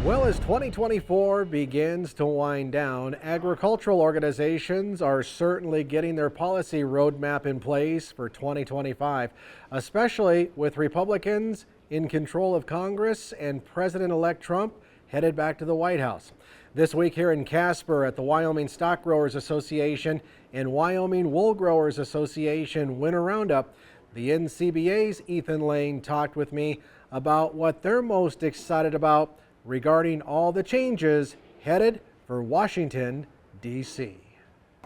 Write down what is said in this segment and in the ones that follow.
Well, as 2024 begins to wind down, agricultural organizations are certainly getting their policy roadmap in place for 2025, especially with Republicans in control of Congress and President-elect Trump headed back to the White House. This week here in Casper at the Wyoming Stock Growers Association and Wyoming Wool Growers Association Winter Roundup, the NCBA's Ethan Lane talked with me about what they're most excited about regarding all the changes headed for Washington, D.C.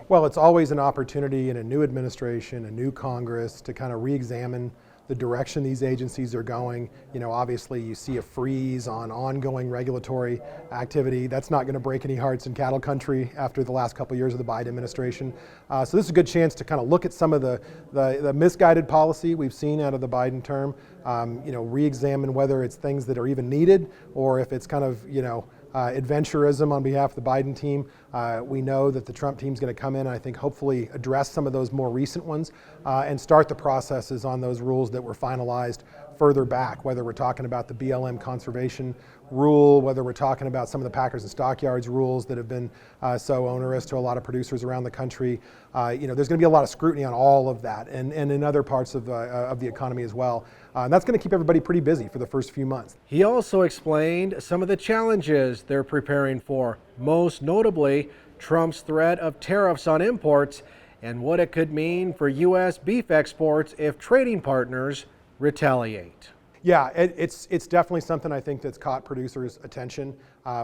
Well, it's always an opportunity in a new administration, a new Congress, to kind of re-examine the direction these agencies are going. You know, obviously you see a freeze on ongoing regulatory activity. That's not going to break any hearts in cattle country after the last couple of years of the Biden administration. So this is a good chance to kind of look at some of the misguided policy we've seen out of the Biden term, re-examine whether it's things that are even needed or if it's kind of, adventurism on behalf of the Biden team. We know that the Trump team's going to come in and I think hopefully address some of those more recent ones and start the processes on those rules that were finalized further back, whether we're talking about the BLM conservation rule, whether we're talking about some of the Packers and Stockyards rules that have been so onerous to a lot of producers around the country. There's going to be a lot of scrutiny on all of that and in other parts of the economy as well. And that's going to keep everybody pretty busy for the first few months. He also explained some of the challenges they're preparing for, most notably Trump's threat of tariffs on imports and what it could mean for U.S. beef exports if trading partners retaliate. Yeah, it's definitely something I think that's caught producers' attention.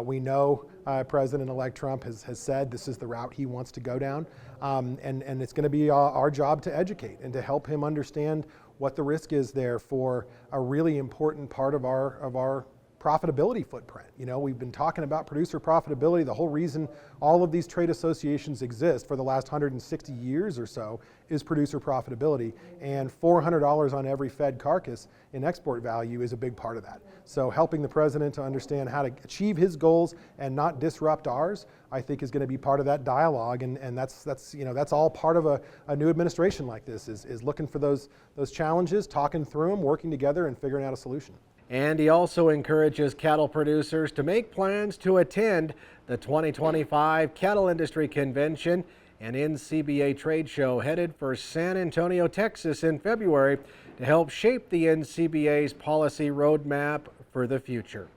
We know President-elect Trump has said this is the route he wants to go down, and it's going to be our job to educate and to help him understand what the risk is there for a really important part of our profitability footprint. We've been talking about producer profitability. The whole reason all of these trade associations exist for the last 160 years or so is producer profitability, and $400 on every fed carcass in export value is a big part of that. So helping the president to understand how to achieve his goals and not disrupt ours, I think is going to be part of that dialogue, and that's all part of a new administration like this is looking for those challenges, talking through them, working together, and figuring out a solution. And he also encourages cattle producers to make plans to attend the 2025 Cattle Industry Convention and NCBA trade show headed for San Antonio, Texas in February to help shape the NCBA's policy roadmap for the future.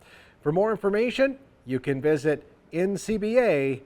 For more information, you can visit ncba.org.